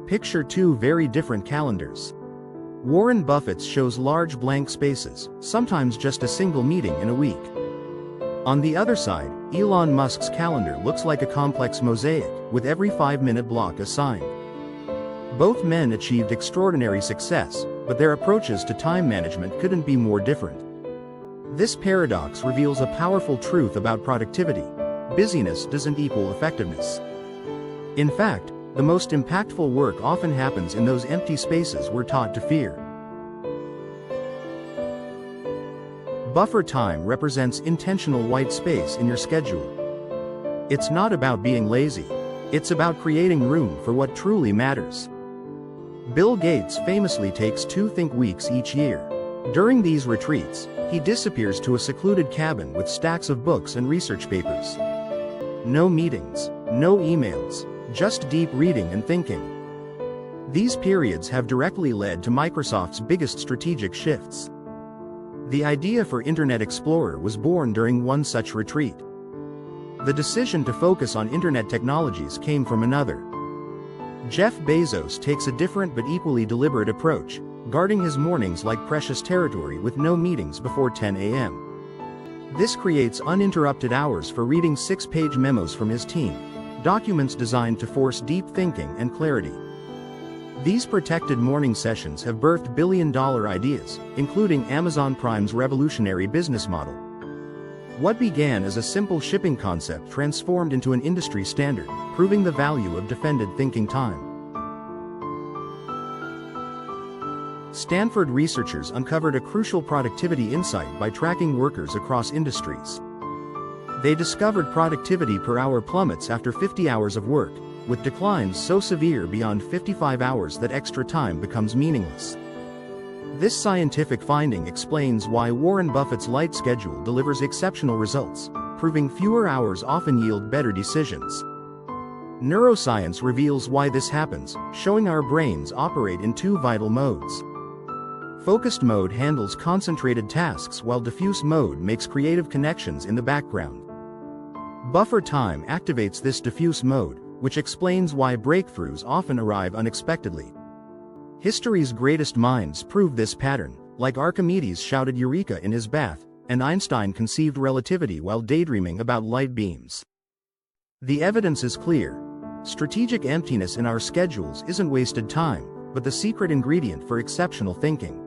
Picture two very different calendars. Warren Buffett's shows large blank spaces, sometimes just a single meeting in a week. On the other side, Elon Musk's calendar looks like a complex mosaic, with every 5-minute block assigned. Both men achieved extraordinary success, but their approaches to time management couldn't be more different. This paradox reveals a powerful truth about productivity: busyness doesn't equal effectiveness. In fact, the most impactful work often happens in those empty spaces we're taught to fear. Buffer time represents intentional white space in your schedule. It's not about being lazy. It's about creating room for what truly matters. Bill Gates famously takes 2 think weeks each year. During these retreats, he disappears to a secluded cabin with stacks of books and research papers. No meetings, no emails, just deep reading and thinking. These periods have directly led to Microsoft's biggest strategic shifts. The idea for Internet Explorer was born during one such retreat. The decision to focus on Internet technologies came from another. Jeff Bezos takes a different but equally deliberate approach, guarding his mornings like precious territory with no meetings before 10 a.m. This creates uninterrupted hours for reading 6-page memos from his team, documents designed to force deep thinking and clarity. These protected morning sessions have birthed billion-dollar ideas, including Amazon Prime's revolutionary business model. What began as a simple shipping concept transformed into an industry standard, proving the value of defended thinking time. Stanford researchers uncovered a crucial productivity insight by tracking workers across industries. They discovered productivity per hour plummets after 50 hours of work, with declines so severe beyond 55 hours that extra time becomes meaningless. This scientific finding explains why Warren Buffett's light schedule delivers exceptional results, proving fewer hours often yield better decisions. Neuroscience reveals why this happens, showing our brains operate in 2 vital modes. Focused mode handles concentrated tasks while diffuse mode makes creative connections in the background. Buffer time activates this diffuse mode, which explains why breakthroughs often arrive unexpectedly. History's greatest minds prove this pattern, like Archimedes shouted Eureka in his bath, and Einstein conceived relativity while daydreaming about light beams. The evidence is clear. Strategic emptiness in our schedules isn't wasted time, but the secret ingredient for exceptional thinking.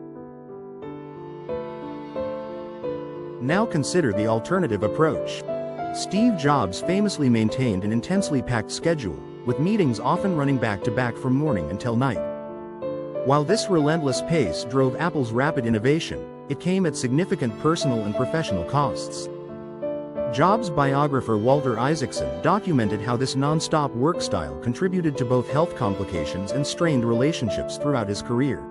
Now consider the alternative approach. Steve Jobs famously maintained an intensely packed schedule, with meetings often running back-to-back from morning until night. While this relentless pace drove Apple's rapid innovation, it came at significant personal and professional costs. Jobs' biographer Walter Isaacson documented how this non-stop work style contributed to both health complications and strained relationships throughout his career.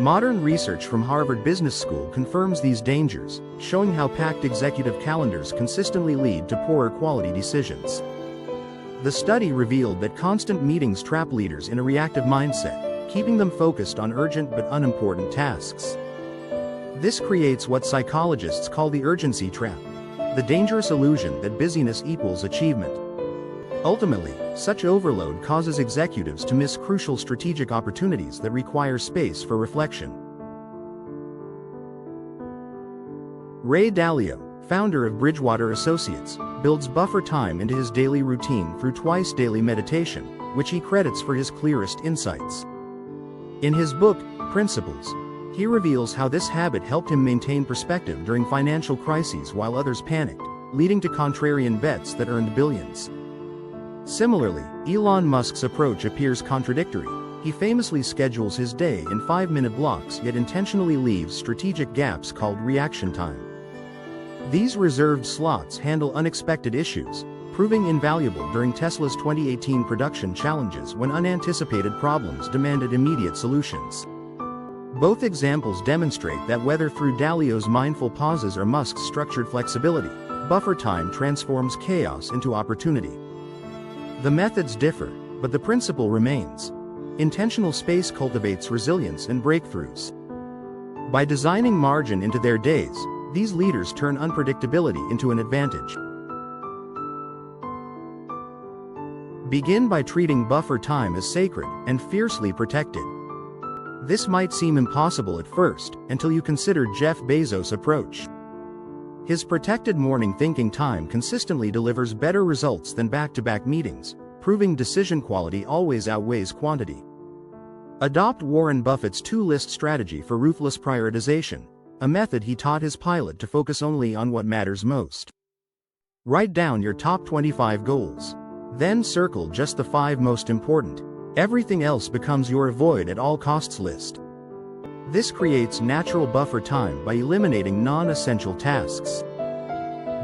Modern research from Harvard Business School confirms these dangers, showing how packed executive calendars consistently lead to poorer quality decisions. The study revealed that constant meetings trap leaders in a reactive mindset, keeping them focused on urgent but unimportant tasks. This creates what psychologists call the urgency trap, the dangerous illusion that busyness equals achievement. Ultimately, such overload causes executives to miss crucial strategic opportunities that require space for reflection. Ray Dalio, founder of Bridgewater Associates, builds buffer time into his daily routine through twice-daily meditation, which he credits for his clearest insights. In his book, Principles, he reveals how this habit helped him maintain perspective during financial crises while others panicked, leading to contrarian bets that earned billions. Similarly, Elon Musk's approach appears contradictory. He famously schedules his day in 5-minute blocks yet intentionally leaves strategic gaps called reaction time. These reserved slots handle unexpected issues, proving invaluable during Tesla's 2018 production challenges when unanticipated problems demanded immediate solutions. Both examples demonstrate that whether through Dalio's mindful pauses or Musk's structured flexibility, buffer time transforms chaos into opportunity. The methods differ, but the principle remains. Intentional space cultivates resilience and breakthroughs. By designing margin into their days, these leaders turn unpredictability into an advantage. Begin by treating buffer time as sacred and fiercely protected. This might seem impossible at first, until you consider Jeff Bezos' approach. His protected morning thinking time consistently delivers better results than back-to-back meetings, proving decision quality always outweighs quantity. Adopt Warren Buffett's two-list strategy for ruthless prioritization, a method he taught his pilot to focus only on what matters most. Write down your top 25 goals. Then circle just the 5 most important. Everything else becomes your avoid at all costs list. This creates natural buffer time by eliminating non-essential tasks.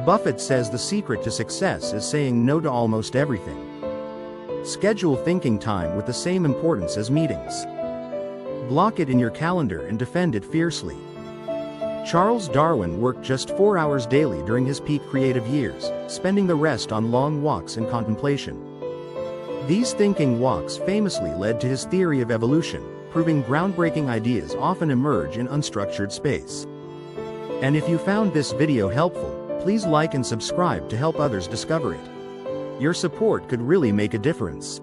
Buffett says the secret to success is saying no to almost everything. Schedule thinking time with the same importance as meetings. Block it in your calendar and defend it fiercely. Charles Darwin worked just 4 hours daily during his peak creative years, spending the rest on long walks and contemplation. These thinking walks famously led to his theory of evolution, proving groundbreaking ideas often emerge in unstructured space. And if you found this video helpful, please like and subscribe to help others discover it. Your support could really make a difference.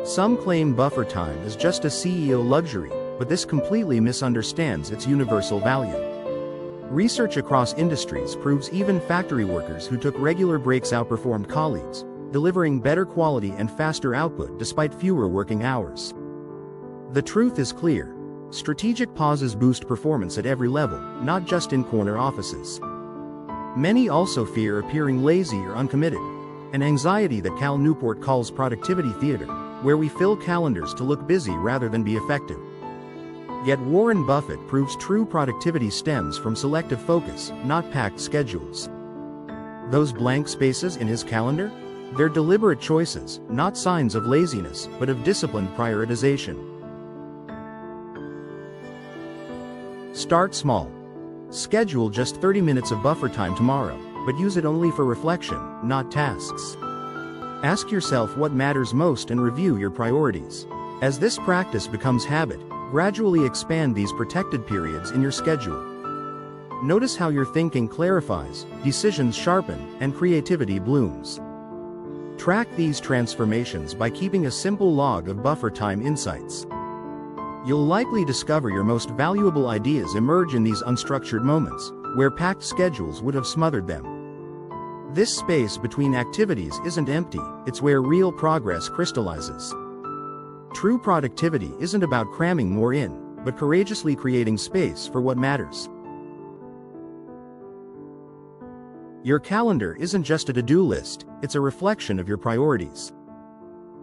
Some claim buffer time is just a CEO luxury, but this completely misunderstands its universal value. Research across industries proves even factory workers who took regular breaks outperformed colleagues, delivering better quality and faster output despite fewer working hours. The truth is clear. Strategic pauses boost performance at every level, not just in corner offices. Many also fear appearing lazy or uncommitted, an anxiety that Cal Newport calls productivity theater, where we fill calendars to look busy rather than be effective. Yet Warren Buffett proves true productivity stems from selective focus, not packed schedules. Those blank spaces in his calendar? They're deliberate choices, not signs of laziness, but of disciplined prioritization. Start small. Schedule just 30 minutes of buffer time tomorrow, but use it only for reflection, not tasks. Ask yourself what matters most and review your priorities. As this practice becomes habit, gradually expand these protected periods in your schedule. Notice how your thinking clarifies, decisions sharpen, and creativity blooms. Track these transformations by keeping a simple log of buffer time insights. You'll likely discover your most valuable ideas emerge in these unstructured moments, where packed schedules would have smothered them. This space between activities isn't empty, it's where real progress crystallizes. True productivity isn't about cramming more in, but courageously creating space for what matters. Your calendar isn't just a to-do list, it's a reflection of your priorities.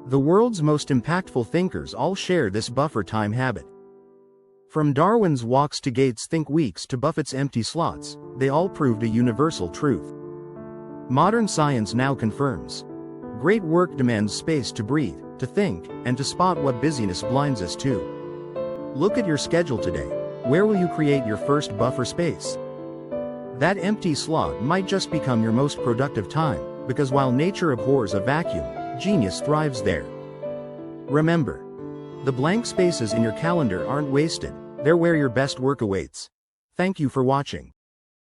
The world's most impactful thinkers all share this buffer time habit. From Darwin's walks to Gates' think weeks to Buffett's empty slots, they all proved a universal truth. Modern science now confirms. Great work demands space to breathe, to think, and to spot what busyness blinds us to. Look at your schedule today. Where will you create your first buffer space? That empty slot might just become your most productive time, because while nature abhors a vacuum, genius thrives there. Remember, the blank spaces in your calendar aren't wasted, they're where your best work awaits. Thank you for watching.